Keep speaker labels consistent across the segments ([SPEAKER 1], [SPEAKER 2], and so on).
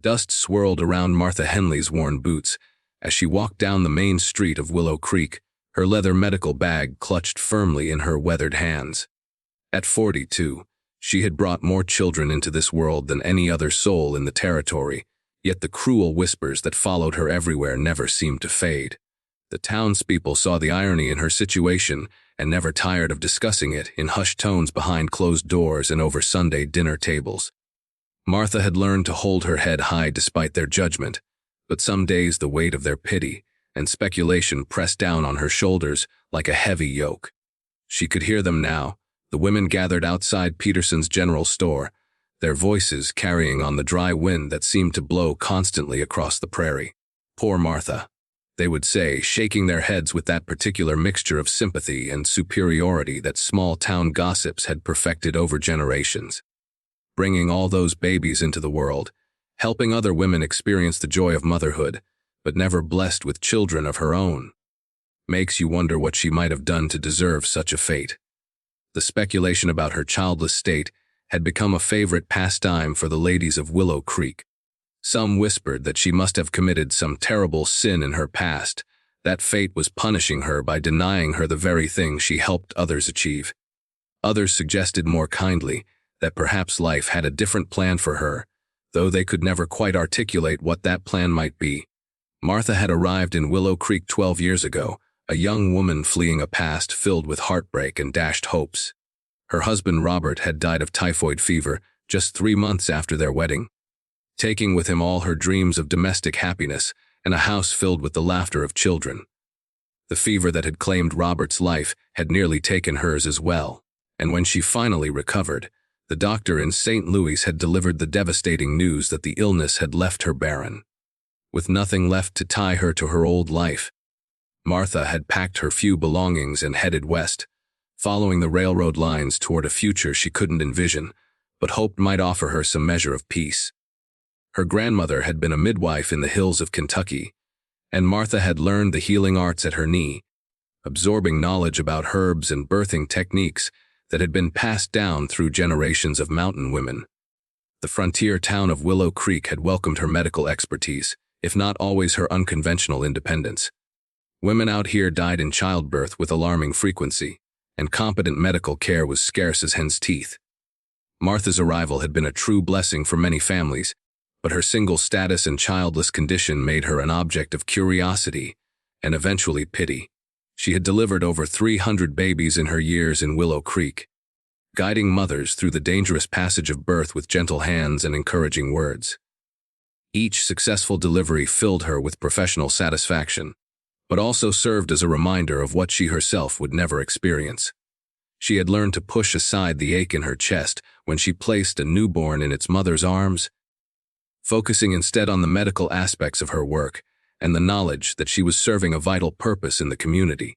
[SPEAKER 1] Dust swirled around Martha Henley's worn boots as she walked down the main street of Willow Creek, her leather medical bag clutched firmly in her weathered hands. At 42, she had brought more children into this world than any other soul in the territory, yet the cruel whispers that followed her everywhere never seemed to fade. The townspeople saw the irony in her situation and never tired of discussing it in hushed tones behind closed doors and over Sunday dinner tables. Martha had learned to hold her head high despite their judgment, but some days the weight of their pity and speculation pressed down on her shoulders like a heavy yoke. She could hear them now, the women gathered outside Peterson's general store, their voices carrying on the dry wind that seemed to blow constantly across the prairie. Poor Martha, they would say, shaking their heads with that particular mixture of sympathy and superiority that small-town gossips had perfected over generations. Bringing all those babies into the world, helping other women experience the joy of motherhood, but never blessed with children of her own. Makes you wonder what she might have done to deserve such a fate. The speculation about her childless state had become a favorite pastime for the ladies of Willow Creek. Some whispered that she must have committed some terrible sin in her past, that fate was punishing her by denying her the very thing she helped others achieve. Others suggested more kindly that perhaps life had a different plan for her, though they could never quite articulate what that plan might be. Martha had arrived in Willow Creek 12 years ago, a young woman fleeing a past filled with heartbreak and dashed hopes. Her husband Robert had died of typhoid fever just 3 months after their wedding, taking with him all her dreams of domestic happiness and a house filled with the laughter of children. The fever that had claimed Robert's life had nearly taken hers as well, and when she finally recovered, the doctor in St. Louis had delivered the devastating news that the illness had left her barren. With nothing left to tie her to her old life, Martha had packed her few belongings and headed west, following the railroad lines toward a future she couldn't envision, but hoped might offer her some measure of peace. Her grandmother had been a midwife in the hills of Kentucky, and Martha had learned the healing arts at her knee, absorbing knowledge about herbs and birthing techniques that had been passed down through generations of mountain women. The frontier town of Willow Creek had welcomed her medical expertise, if not always her unconventional independence. Women out here died in childbirth with alarming frequency, and competent medical care was scarce as hen's teeth. Martha's arrival had been a true blessing for many families, but her single status and childless condition made her an object of curiosity and eventually pity. She had delivered over 300 babies in her years in Willow Creek, guiding mothers through the dangerous passage of birth with gentle hands and encouraging words. Each successful delivery filled her with professional satisfaction, but also served as a reminder of what she herself would never experience. She had learned to push aside the ache in her chest when she placed a newborn in its mother's arms, focusing instead on the medical aspects of her work and the knowledge that she was serving a vital purpose in the community.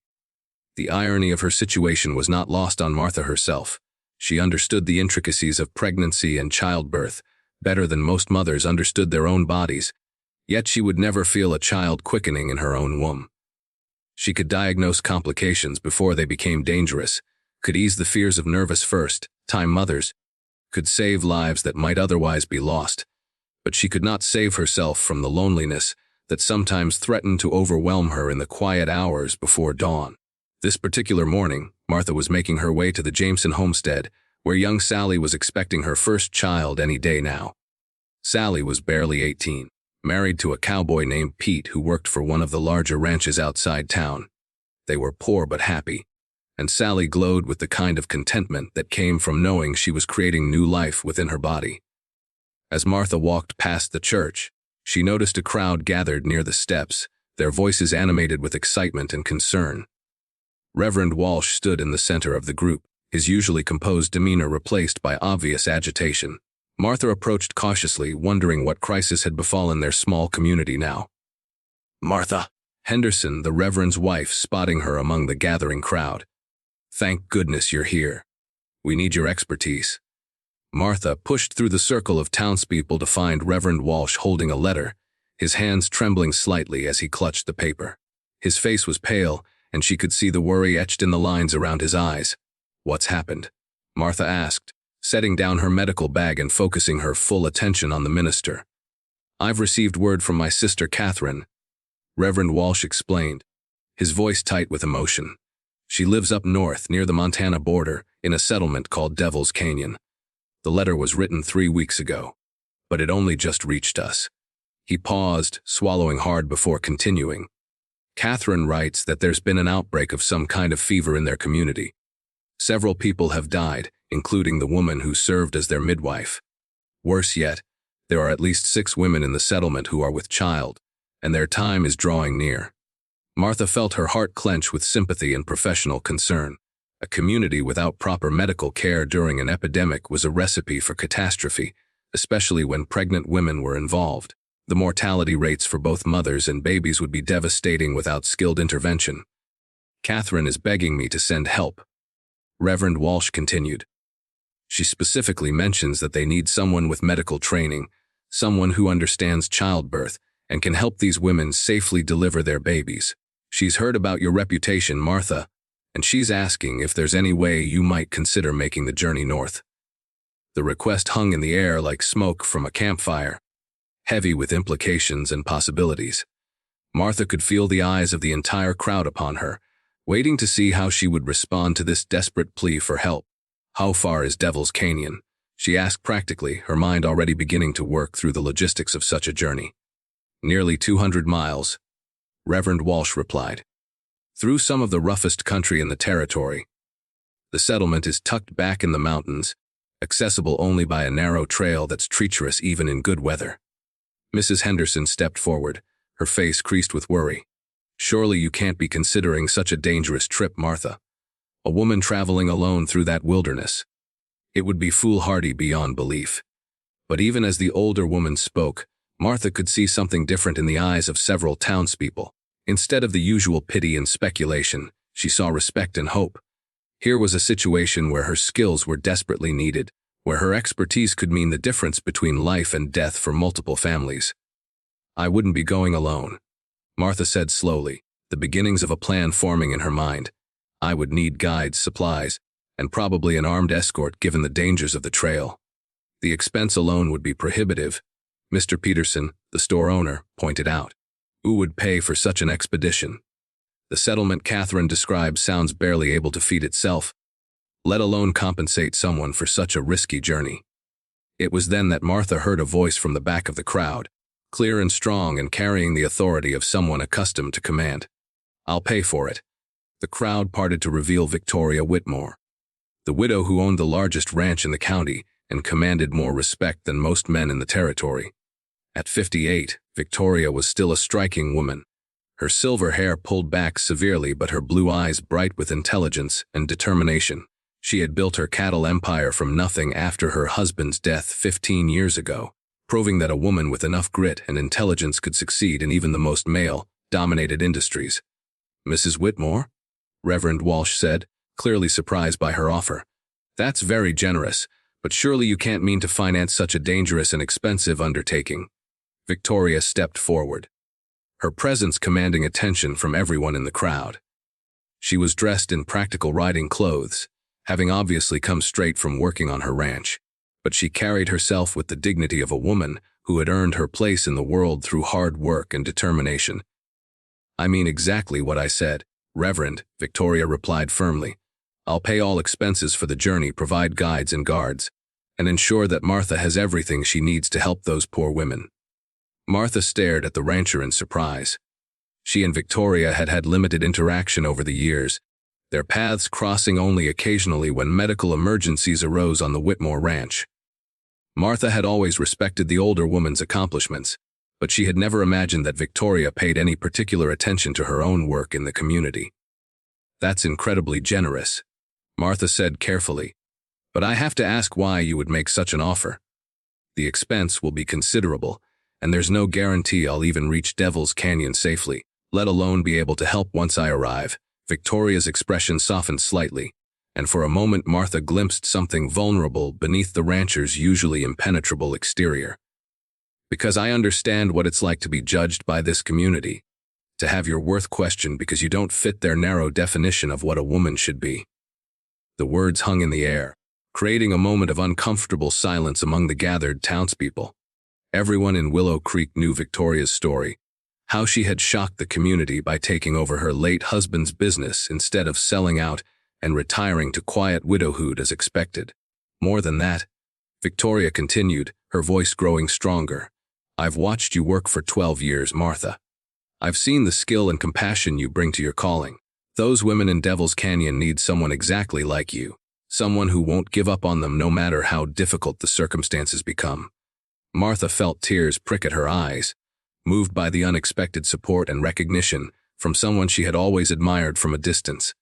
[SPEAKER 1] The irony of her situation was not lost on Martha herself. She understood the intricacies of pregnancy and childbirth better than most mothers understood their own bodies, yet she would never feel a child quickening in her own womb. She could diagnose complications before they became dangerous, could ease the fears of nervous first-time mothers, could save lives that might otherwise be lost, but she could not save herself from the loneliness that sometimes threatened to overwhelm her in the quiet hours before dawn. This particular morning, Martha was making her way to the Jameson homestead, where young Sally was expecting her first child any day now. Sally was barely 18, married to a cowboy named Pete who worked for one of the larger ranches outside town. They were poor but happy, and Sally glowed with the kind of contentment that came from knowing she was creating new life within her body. As Martha walked past the church, she noticed a crowd gathered near the steps, their voices animated with excitement and concern. Reverend Walsh stood in the center of the group, his usually composed demeanor replaced by obvious agitation. Martha approached cautiously, wondering what crisis had befallen their small community now. "Martha," Henderson, the Reverend's wife, spotting her among the gathering crowd. "Thank goodness you're here. We need your expertise." Martha pushed through the circle of townspeople to find Reverend Walsh holding a letter, his hands trembling slightly as he clutched the paper. His face was pale, and she could see the worry etched in the lines around his eyes. "What's happened?" Martha asked, setting down her medical bag and focusing her full attention on the minister. "I've received word from my sister Catherine," Reverend Walsh explained, his voice tight with emotion. "She lives up north near the Montana border in a settlement called Devil's Canyon. The letter was written 3 weeks ago, but it only just reached us." He paused, swallowing hard before continuing. "Catherine writes that there's been an outbreak of some kind of fever in their community. Several people have died, including the woman who served as their midwife. Worse yet, there are at least 6 women in the settlement who are with child, and their time is drawing near." Martha felt her heart clench with sympathy and professional concern. A community without proper medical care during an epidemic was a recipe for catastrophe, especially when pregnant women were involved. The mortality rates for both mothers and babies would be devastating without skilled intervention. "Catherine is begging me to send help," Reverend Walsh continued. "She specifically mentions that they need someone with medical training, someone who understands childbirth, and can help these women safely deliver their babies. She's heard about your reputation, Martha, and she's asking if there's any way you might consider making the journey north." The request hung in the air like smoke from a campfire, heavy with implications and possibilities. Martha could feel the eyes of the entire crowd upon her, waiting to see how she would respond to this desperate plea for help. "How far is Devil's Canyon?" she asked practically, her mind already beginning to work through the logistics of such a journey. "Nearly 200 miles, Reverend Walsh replied. "Through some of the roughest country in the territory. The settlement is tucked back in the mountains, accessible only by a narrow trail that's treacherous even in good weather." Mrs. Henderson stepped forward, her face creased with worry. "Surely you can't be considering such a dangerous trip, Martha. A woman traveling alone through that wilderness. It would be foolhardy beyond belief." But even as the older woman spoke, Martha could see something different in the eyes of several townspeople. Instead of the usual pity and speculation, she saw respect and hope. Here was a situation where her skills were desperately needed, where her expertise could mean the difference between life and death for multiple families. "I wouldn't be going alone," Martha said slowly, the beginnings of a plan forming in her mind. "I would need guides, supplies, and probably an armed escort given the dangers of the trail. The expense alone would be prohibitive," Mr. Peterson, the store owner, pointed out. "Who would pay for such an expedition? The settlement Catherine describes sounds barely able to feed itself, let alone compensate someone for such a risky journey." It was then that Martha heard a voice from the back of the crowd, clear and strong and carrying the authority of someone accustomed to command. "I'll pay for it." The crowd parted to reveal Victoria Whitmore, the widow who owned the largest ranch in the county and commanded more respect than most men in the territory. At 58, Victoria was still a striking woman, her silver hair pulled back severely but her blue eyes bright with intelligence and determination. She had built her cattle empire from nothing after her husband's death 15 years ago, proving that a woman with enough grit and intelligence could succeed in even the most male-dominated industries. "Mrs. Whitmore?" Reverend Walsh said, clearly surprised by her offer. "That's very generous, but surely you can't mean to finance such a dangerous and expensive undertaking." Victoria stepped forward, her presence commanding attention from everyone in the crowd. She was dressed in practical riding clothes, having obviously come straight from working on her ranch, but she carried herself with the dignity of a woman who had earned her place in the world through hard work and determination. "I mean exactly what I said, Reverend," Victoria replied firmly. "I'll pay all expenses for the journey, provide guides and guards, and ensure that Martha has everything she needs to help those poor women." Martha stared at the rancher in surprise. She and Victoria had had limited interaction over the years, their paths crossing only occasionally when medical emergencies arose on the Whitmore ranch. Martha had always respected the older woman's accomplishments, but she had never imagined that Victoria paid any particular attention to her own work in the community. "That's incredibly generous," Martha said carefully, "but I have to ask why you would make such an offer. The expense will be considerable, and there's no guarantee I'll even reach Devil's Canyon safely, let alone be able to help once I arrive." Victoria's expression softened slightly, and for a moment Martha glimpsed something vulnerable beneath the rancher's usually impenetrable exterior. "Because I understand what it's like to be judged by this community, to have your worth questioned because you don't fit their narrow definition of what a woman should be." The words hung in the air, creating a moment of uncomfortable silence among the gathered townspeople. Everyone in Willow Creek knew Victoria's story, how she had shocked the community by taking over her late husband's business instead of selling out and retiring to quiet widowhood as expected. More than that, Victoria continued, her voice growing stronger. I've watched you work for 12 years, Martha. I've seen the skill and compassion you bring to your calling. Those women in Devil's Canyon need someone exactly like you, someone who won't give up on them no matter how difficult the circumstances become. Martha felt tears prick at her eyes, moved by the unexpected support and recognition from someone she had always admired from a distance.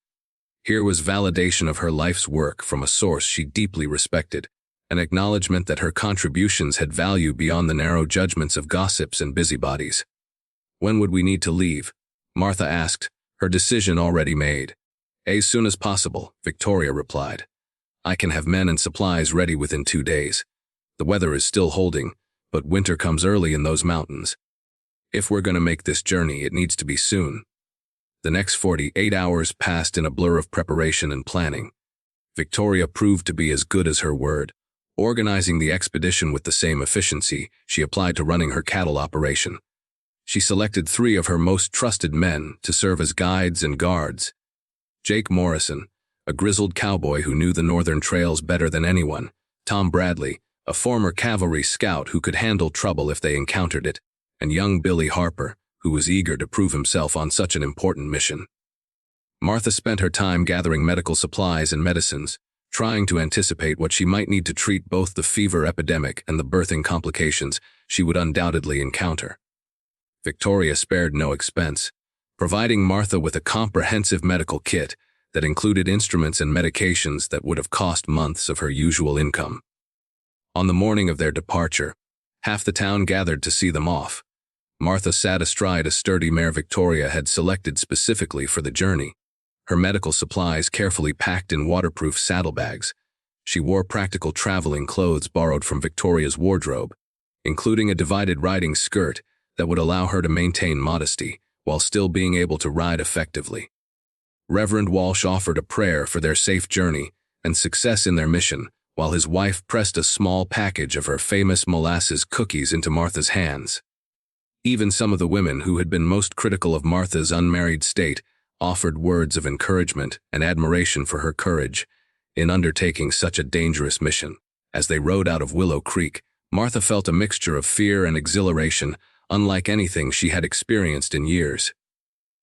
[SPEAKER 1] Here was validation of her life's work from a source she deeply respected, an acknowledgement that her contributions had value beyond the narrow judgments of gossips and busybodies. When would we need to leave? Martha asked, her decision already made. As soon as possible, Victoria replied. I can have men and supplies ready within 2 days. The weather is still holding, but winter comes early in those mountains. If we're going to make this journey, it needs to be soon. The next 48 hours passed in a blur of preparation and planning. Victoria proved to be as good as her word. Organizing the expedition with the same efficiency she applied to running her cattle operation. She selected 3 of her most trusted men to serve as guides and guards. Jake Morrison, a grizzled cowboy who knew the northern trails better than anyone. Tom Bradley, a former cavalry scout who could handle trouble if they encountered it. And young Billy Harper, who was eager to prove himself on such an important mission. Martha spent her time gathering medical supplies and medicines, trying to anticipate what she might need to treat both the fever epidemic and the birthing complications she would undoubtedly encounter. Victoria spared no expense, providing Martha with a comprehensive medical kit that included instruments and medications that would have cost months of her usual income. On the morning of their departure, half the town gathered to see them off. Martha sat astride a sturdy mare Victoria had selected specifically for the journey, her medical supplies carefully packed in waterproof saddlebags. She wore practical traveling clothes borrowed from Victoria's wardrobe, including a divided riding skirt that would allow her to maintain modesty while still being able to ride effectively. Reverend Walsh offered a prayer for their safe journey and success in their mission, while his wife pressed a small package of her famous molasses cookies into Martha's hands. Even some of the women who had been most critical of Martha's unmarried state offered words of encouragement and admiration for her courage in undertaking such a dangerous mission. As they rode out of Willow Creek, Martha felt a mixture of fear and exhilaration, unlike anything she had experienced in years.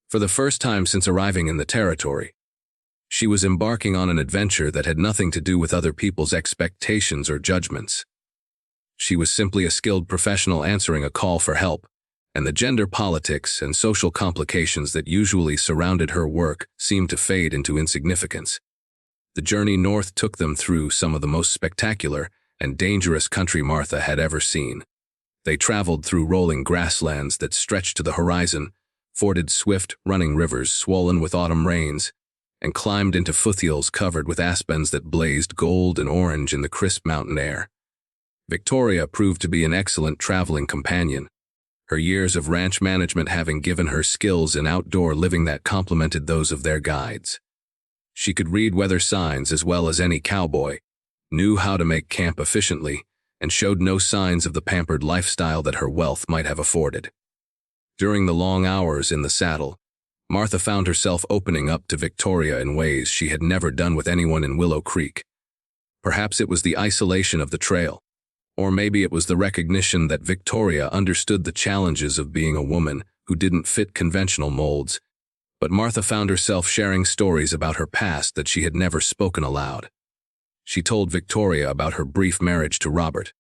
[SPEAKER 1] For the first time since arriving in the territory, she was embarking on an adventure that had nothing to do with other people's expectations or judgments. She was simply a skilled professional answering a call for help, and the gender politics and social complications that usually surrounded her work seemed to fade into insignificance. The journey north took them through some of the most spectacular and dangerous country Martha had ever seen. They traveled through rolling grasslands that stretched to the horizon, forded swift, running rivers swollen with autumn rains, and climbed into foothills covered with aspens that blazed gold and orange in the crisp mountain air. Victoria proved to be an excellent traveling companion, her years of ranch management having given her skills in outdoor living that complemented those of their guides. She could read weather signs as well as any cowboy, knew how to make camp efficiently, and showed no signs of the pampered lifestyle that her wealth might have afforded. During the long hours in the saddle, Martha found herself opening up to Victoria in ways she had never done with anyone in Willow Creek. Perhaps it was the isolation of the trail, or maybe it was the recognition that Victoria understood the challenges of being a woman who didn't fit conventional molds, but Martha found herself sharing stories about her past that she had never spoken aloud. She told Victoria about her brief marriage to Robert,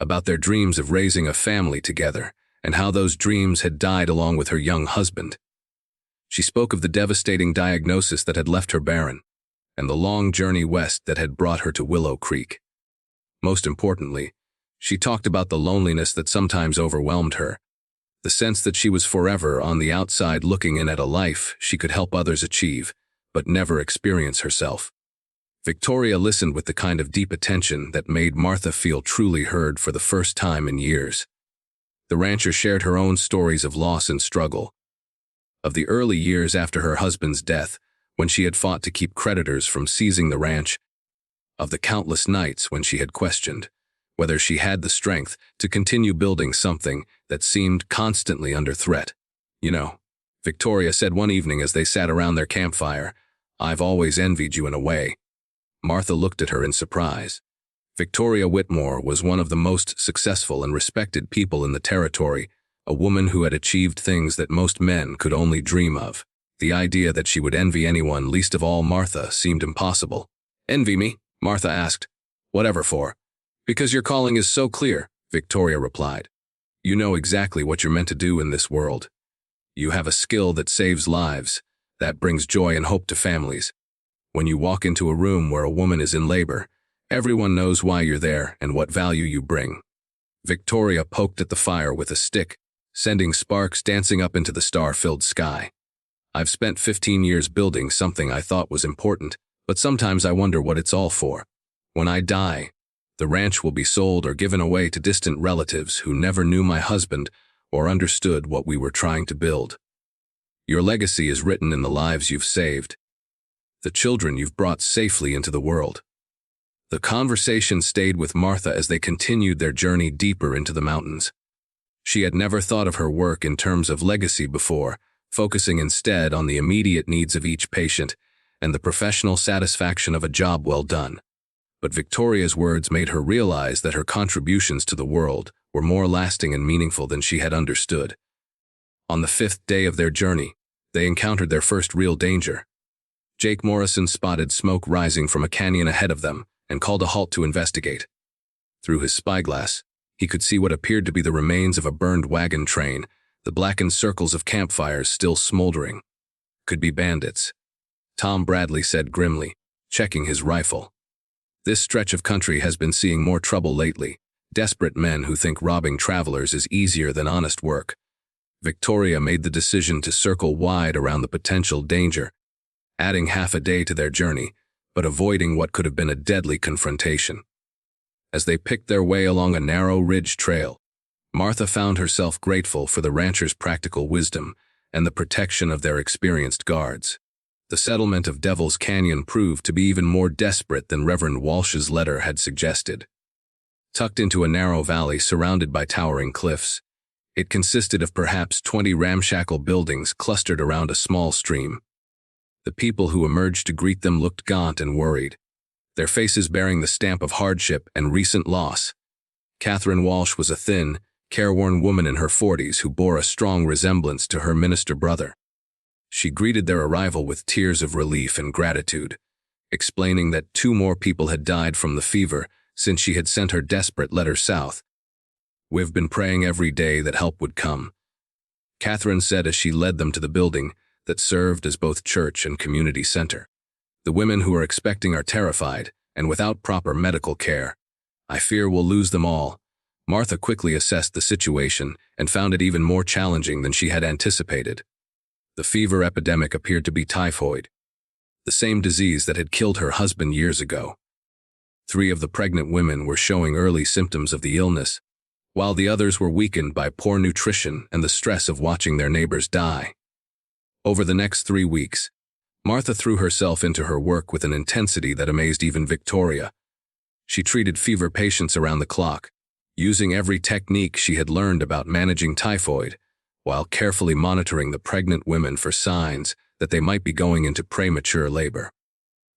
[SPEAKER 1] about their dreams of raising a family together, and how those dreams had died along with her young husband. She spoke of the devastating diagnosis that had left her barren, and the long journey west that had brought her to Willow Creek. Most importantly, she talked about the loneliness that sometimes overwhelmed her, the sense that she was forever on the outside looking in at a life she could help others achieve, but never experience herself. Victoria listened with the kind of deep attention that made Martha feel truly heard for the first time in years. The rancher shared her own stories of loss and struggle, of the early years after her husband's death, when she had fought to keep creditors from seizing the ranch, of the countless nights when she had questioned, whether she had the strength to continue building something that seemed constantly under threat. "You know," Victoria said one evening as they sat around their campfire, "I've always envied you in a way." Martha looked at her in surprise. Victoria Whitmore was one of the most successful and respected people in the territory, a woman who had achieved things that most men could only dream of. The idea that she would envy anyone, least of all Martha, seemed impossible. "Envy me?" Martha asked. "Whatever for?" "Because your calling is so clear," Victoria replied. "You know exactly what you're meant to do in this world. You have a skill that saves lives, that brings joy and hope to families. When you walk into a room where a woman is in labor, everyone knows why you're there and what value you bring." Victoria poked at the fire with a stick, sending sparks dancing up into the star-filled sky. "I've spent 15 years building something I thought was important, but sometimes I wonder what it's all for. When I die, the ranch will be sold or given away to distant relatives who never knew my husband or understood what we were trying to build. Your legacy is written in the lives you've saved, the children you've brought safely into the world." The conversation stayed with Martha as they continued their journey deeper into the mountains. She had never thought of her work in terms of legacy before, focusing instead on the immediate needs of each patient and the professional satisfaction of a job well done. But Victoria's words made her realize that her contributions to the world were more lasting and meaningful than she had understood. On the 5th day of their journey, they encountered their first real danger. Jake Morrison spotted smoke rising from a canyon ahead of them and called a halt to investigate. Through his spyglass, he could see what appeared to be the remains of a burned wagon train, the blackened circles of campfires still smoldering. "Could be bandits," Tom Bradley said grimly, checking his rifle. "This stretch of country has been seeing more trouble lately, desperate men who think robbing travelers is easier than honest work." Victoria made the decision to circle wide around the potential danger, adding half a day to their journey, but avoiding what could have been a deadly confrontation. As they picked their way along a narrow ridge trail, Martha found herself grateful for the ranchers' practical wisdom and the protection of their experienced guards. The settlement of Devil's Canyon proved to be even more desperate than Reverend Walsh's letter had suggested. Tucked into a narrow valley surrounded by towering cliffs, it consisted of perhaps 20 ramshackle buildings clustered around a small stream. The people who emerged to greet them looked gaunt and worried, their faces bearing the stamp of hardship and recent loss. Catherine Walsh was a thin, careworn woman in her 40s who bore a strong resemblance to her minister brother. She greeted their arrival with tears of relief and gratitude, explaining that 2 more people had died from the fever since she had sent her desperate letter south. "We've been praying every day that help would come," Catherine said as she led them to the building that served as both church and community center. "The women who are expecting are terrified, and without proper medical care, I fear we'll lose them all." Martha quickly assessed the situation and found it even more challenging than she had anticipated. The fever epidemic appeared to be typhoid, the same disease that had killed her husband years ago. 3 of the pregnant women were showing early symptoms of the illness, while the others were weakened by poor nutrition and the stress of watching their neighbors die. Over the next 3 weeks, Martha threw herself into her work with an intensity that amazed even Victoria. She treated fever patients around the clock, using every technique she had learned about managing typhoid, while carefully monitoring the pregnant women for signs that they might be going into premature labor.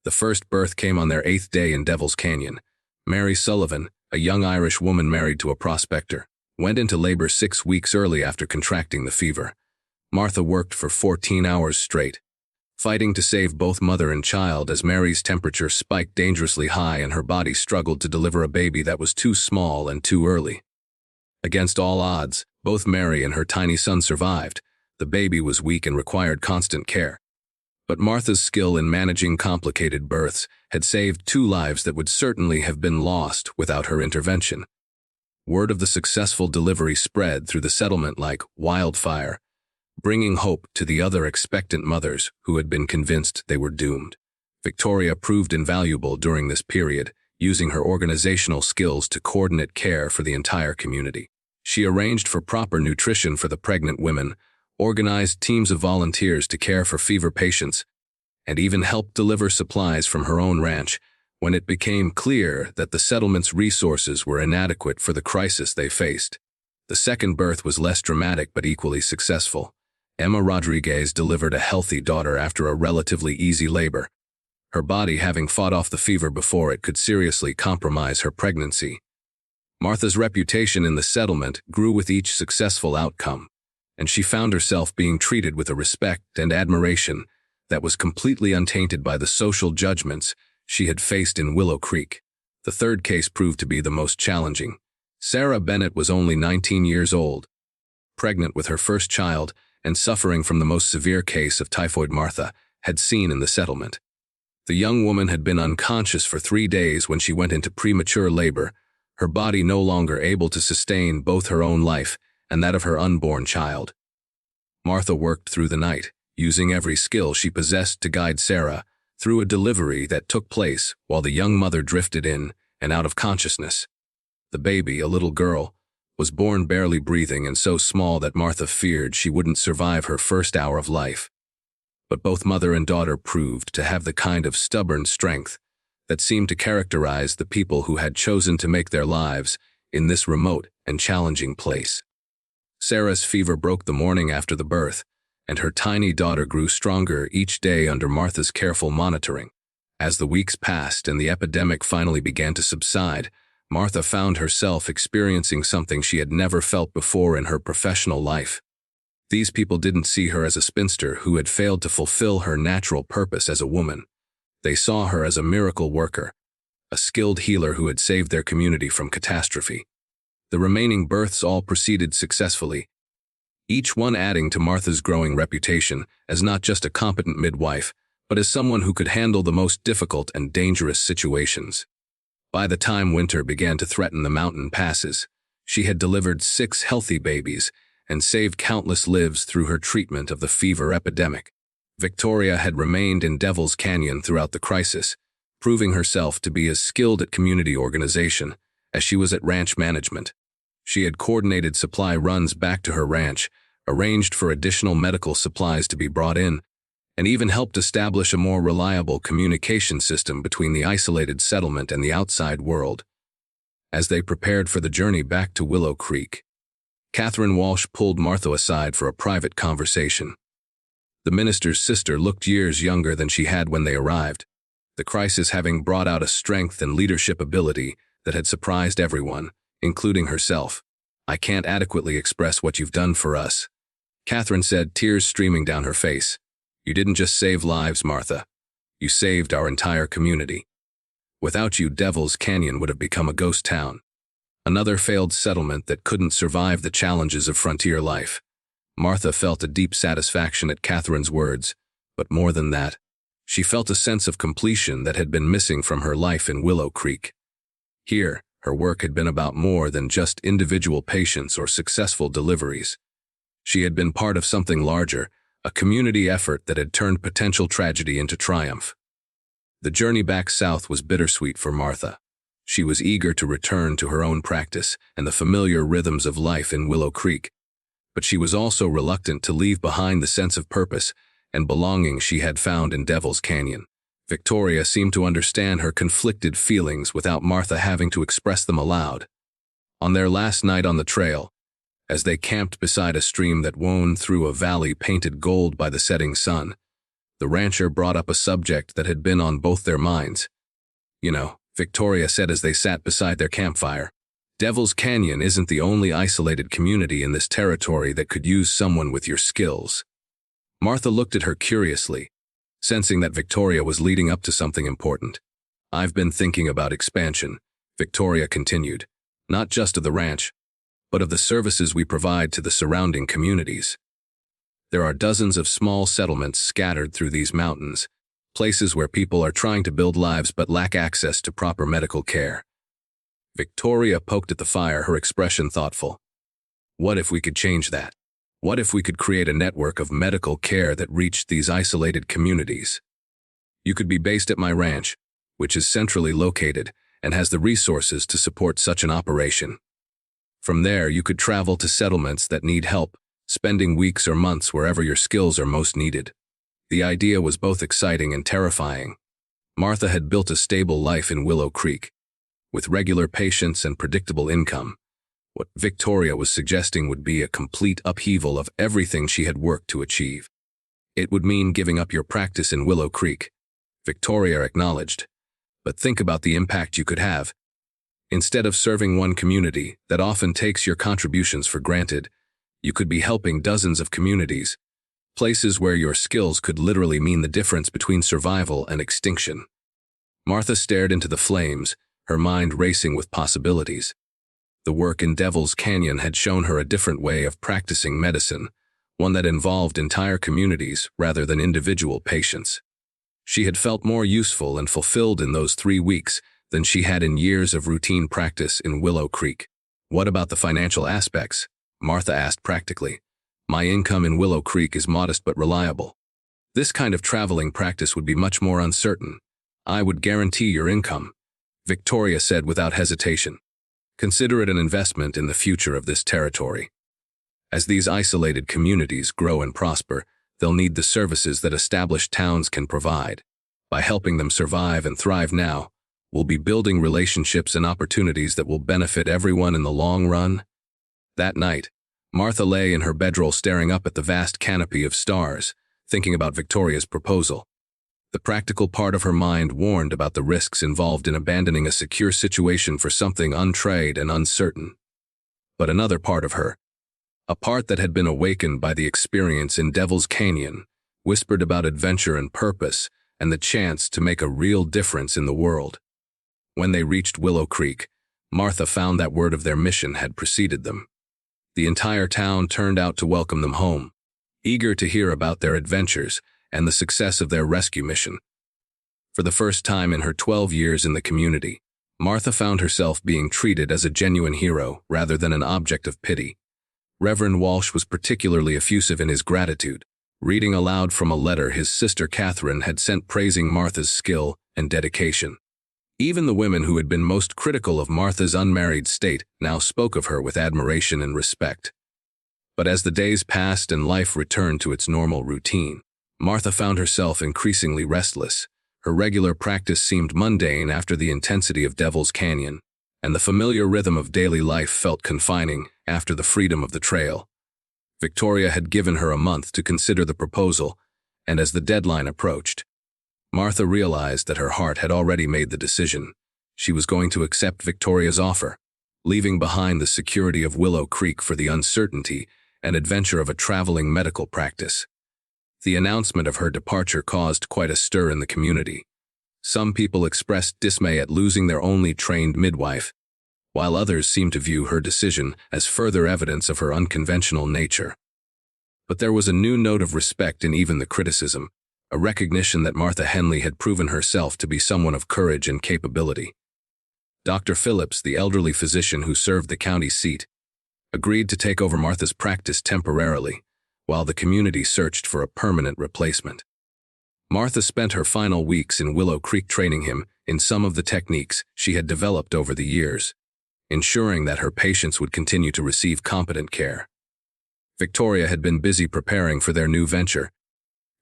[SPEAKER 1] The first birth came on their 8th day in Devil's Canyon. Mary Sullivan, a young Irish woman married to a prospector, went into labor 6 weeks early after contracting the fever. Martha worked for 14 hours straight, fighting to save both mother and child as Mary's temperature spiked dangerously high and her body struggled to deliver a baby that was too small and too early. Against all odds, both Mary and her tiny son survived. The baby was weak and required constant care. But Martha's skill in managing complicated births had saved 2 lives that would certainly have been lost without her intervention. Word of the successful delivery spread through the settlement like wildfire, bringing hope to the other expectant mothers who had been convinced they were doomed. Victoria proved invaluable during this period, using her organizational skills to coordinate care for the entire community. She arranged for proper nutrition for the pregnant women, organized teams of volunteers to care for fever patients, and even helped deliver supplies from her own ranch, when it became clear that the settlement's resources were inadequate for the crisis they faced. The second birth was less dramatic but equally successful. Emma Rodriguez delivered a healthy daughter after a relatively easy labor, her body having fought off the fever before it could seriously compromise her pregnancy. Martha's reputation in the settlement grew with each successful outcome, and she found herself being treated with a respect and admiration that was completely untainted by the social judgments she had faced in Willow Creek. The third case proved to be the most challenging. Sarah Bennett was only 19 years old, pregnant with her first child and suffering from the most severe case of typhoid Martha had seen in the settlement. The young woman had been unconscious for 3 days when she went into premature labor, her body no longer able to sustain both her own life and that of her unborn child. Martha worked through the night, using every skill she possessed to guide Sarah through a delivery that took place while the young mother drifted in and out of consciousness. The baby, a little girl, was born barely breathing and so small that Martha feared she wouldn't survive her first hour of life. But both mother and daughter proved to have the kind of stubborn strength that seemed to characterize the people who had chosen to make their lives in this remote and challenging place. Sarah's fever broke the morning after the birth, and her tiny daughter grew stronger each day under Martha's careful monitoring. As the weeks passed and the epidemic finally began to subside, Martha found herself experiencing something she had never felt before in her professional life. These people didn't see her as a spinster who had failed to fulfill her natural purpose as a woman. They saw her as a miracle worker, a skilled healer who had saved their community from catastrophe. The remaining births all proceeded successfully, each one adding to Martha's growing reputation as not just a competent midwife, but as someone who could handle the most difficult and dangerous situations. By the time winter began to threaten the mountain passes, she had delivered 6 healthy babies and saved countless lives through her treatment of the fever epidemic. Victoria had remained in Devil's Canyon throughout the crisis, proving herself to be as skilled at community organization as she was at ranch management. She had coordinated supply runs back to her ranch, arranged for additional medical supplies to be brought in, and even helped establish a more reliable communication system between the isolated settlement and the outside world. As they prepared for the journey back to Willow Creek, Catherine Walsh pulled Martha aside for a private conversation. The minister's sister looked years younger than she had when they arrived, the crisis having brought out a strength and leadership ability that had surprised everyone, including herself. "I can't adequately express what you've done for us," Catherine said, tears streaming down her face. "You didn't just save lives, Martha. You saved our entire community. Without you, Devil's Canyon would have become a ghost town. Another failed settlement that couldn't survive the challenges of frontier life." Martha felt a deep satisfaction at Catherine's words, but more than that, she felt a sense of completion that had been missing from her life in Willow Creek. Here, her work had been about more than just individual patients or successful deliveries. She had been part of something larger, a community effort that had turned potential tragedy into triumph. The journey back south was bittersweet for Martha. She was eager to return to her own practice and the familiar rhythms of life in Willow Creek, but she was also reluctant to leave behind the sense of purpose and belonging she had found in Devil's Canyon. Victoria seemed to understand her conflicted feelings without Martha having to express them aloud. On their last night on the trail, as they camped beside a stream that wound through a valley painted gold by the setting sun, the rancher brought up a subject that had been on both their minds. "You know," Victoria said as they sat beside their campfire, "Devil's Canyon isn't the only isolated community in this territory that could use someone with your skills." Martha looked at her curiously, sensing that Victoria was leading up to something important. "I've been thinking about expansion," Victoria continued, "not just of the ranch, but of the services we provide to the surrounding communities. There are dozens of small settlements scattered through these mountains, places where people are trying to build lives but lack access to proper medical care." Victoria poked at the fire, her expression thoughtful. "What if we could change that? What if we could create a network of medical care that reached these isolated communities? You could be based at my ranch, which is centrally located and has the resources to support such an operation. From there, you could travel to settlements that need help, spending weeks or months wherever your skills are most needed." The idea was both exciting and terrifying. Martha had built a stable life in Willow Creek, with regular patients and predictable income. What Victoria was suggesting would be a complete upheaval of everything she had worked to achieve. It would mean giving up your practice in Willow Creek, Victoria acknowledged. But think about the impact you could have. Instead of serving one community that often takes your contributions for granted, you could be helping dozens of communities, places where your skills could literally mean the difference between survival and extinction. Martha stared into the flames, her mind racing with possibilities. The work in Devil's Canyon had shown her a different way of practicing medicine, one that involved entire communities rather than individual patients. She had felt more useful and fulfilled in those 3 weeks than she had in years of routine practice in Willow Creek. What about the financial aspects? Martha asked practically. My income in Willow Creek is modest but reliable. This kind of traveling practice would be much more uncertain. I would guarantee your income, Victoria said without hesitation. Consider it an investment in the future of this territory. As these isolated communities grow and prosper, they'll need the services that established towns can provide. By helping them survive and thrive now, we'll be building relationships and opportunities that will benefit everyone in the long run. That night, Martha lay in her bedroll staring up at the vast canopy of stars, thinking about Victoria's proposal. The practical part of her mind warned about the risks involved in abandoning a secure situation for something untried and uncertain. But another part of her, a part that had been awakened by the experience in Devil's Canyon, whispered about adventure and purpose and the chance to make a real difference in the world. When they reached Willow Creek, Martha found that word of their mission had preceded them. The entire town turned out to welcome them home, eager to hear about their adventures and the success of their rescue mission. For the first time in her 12 years in the community, Martha found herself being treated as a genuine hero rather than an object of pity. Reverend Walsh was particularly effusive in his gratitude, reading aloud from a letter his sister Catherine had sent praising Martha's skill and dedication. Even the women who had been most critical of Martha's unmarried state now spoke of her with admiration and respect. But as the days passed and life returned to its normal routine, Martha found herself increasingly restless. Her regular practice seemed mundane after the intensity of Devil's Canyon, and the familiar rhythm of daily life felt confining after the freedom of the trail. Victoria had given her a month to consider the proposal, and as the deadline approached, Martha realized that her heart had already made the decision. She was going to accept Victoria's offer, leaving behind the security of Willow Creek for the uncertainty and adventure of a traveling medical practice. The announcement of her departure caused quite a stir in the community. Some people expressed dismay at losing their only trained midwife, while others seemed to view her decision as further evidence of her unconventional nature. But there was a new note of respect in even the criticism, a recognition that Martha Henley had proven herself to be someone of courage and capability. Dr. Phillips, the elderly physician who served the county seat, agreed to take over Martha's practice temporarily, while the community searched for a permanent replacement. Martha spent her final weeks in Willow Creek training him in some of the techniques she had developed over the years, ensuring that her patients would continue to receive competent care. Victoria had been busy preparing for their new venture,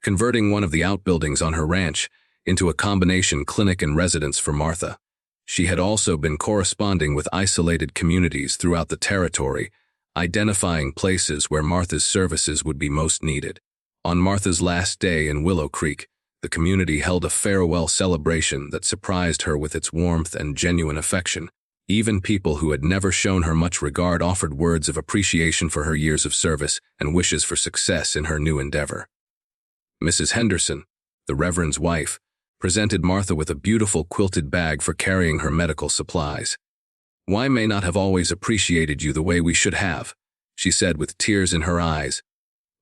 [SPEAKER 1] converting one of the outbuildings on her ranch into a combination clinic and residence for Martha. She had also been corresponding with isolated communities throughout the territory, identifying places where Martha's services would be most needed. On Martha's last day in Willow Creek, the community held a farewell celebration that surprised her with its warmth and genuine affection. Even people who had never shown her much regard offered words of appreciation for her years of service and wishes for success in her new endeavor. Mrs. Henderson, the Reverend's wife, presented Martha with a beautiful quilted bag for carrying her medical supplies. "I may not have always appreciated you the way we should have," she said with tears in her eyes,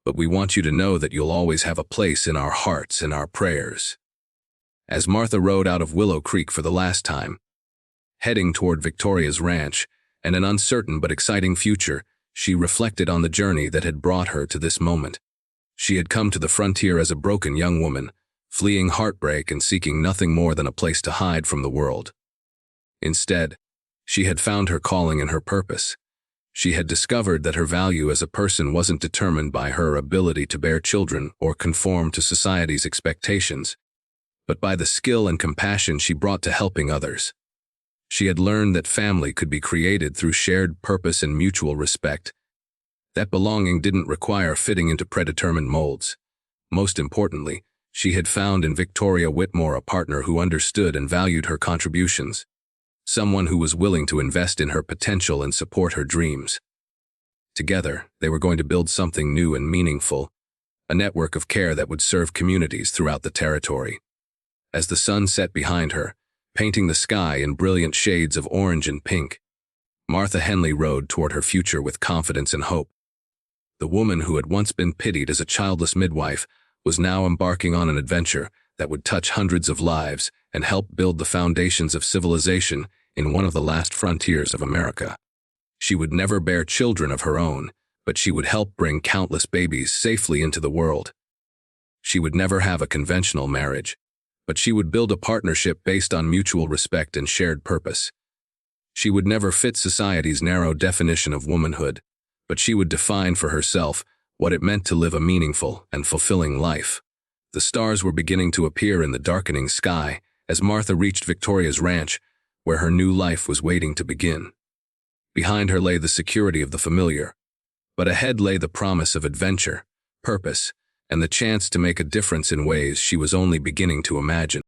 [SPEAKER 1] "but we want you to know that you'll always have a place in our hearts and our prayers." As Martha rode out of Willow Creek for the last time, heading toward Victoria's ranch and an uncertain but exciting future, she reflected on the journey that had brought her to this moment. She had come to the frontier as a broken young woman, fleeing heartbreak and seeking nothing more than a place to hide from the world. Instead, she had found her calling and her purpose. She had discovered that her value as a person wasn't determined by her ability to bear children or conform to society's expectations, but by the skill and compassion she brought to helping others. She had learned that family could be created through shared purpose and mutual respect. That belonging didn't require fitting into predetermined molds. Most importantly, she had found in Victoria Whitmore a partner who understood and valued her contributions, someone who was willing to invest in her potential and support her dreams. Together, they were going to build something new and meaningful, a network of care that would serve communities throughout the territory. As the sun set behind her, painting the sky in brilliant shades of orange and pink, Martha Henley rode toward her future with confidence and hope. The woman who had once been pitied as a childless midwife was now embarking on an adventure that would touch hundreds of lives and help build the foundations of civilization in one of the last frontiers of America. She would never bear children of her own, but she would help bring countless babies safely into the world. She would never have a conventional marriage, but she would build a partnership based on mutual respect and shared purpose. She would never fit society's narrow definition of womanhood, but she would define for herself what it meant to live a meaningful and fulfilling life. The stars were beginning to appear in the darkening sky as Martha reached Victoria's ranch, where her new life was waiting to begin. Behind her lay the security of the familiar, but ahead lay the promise of adventure, purpose, and the chance to make a difference in ways she was only beginning to imagine.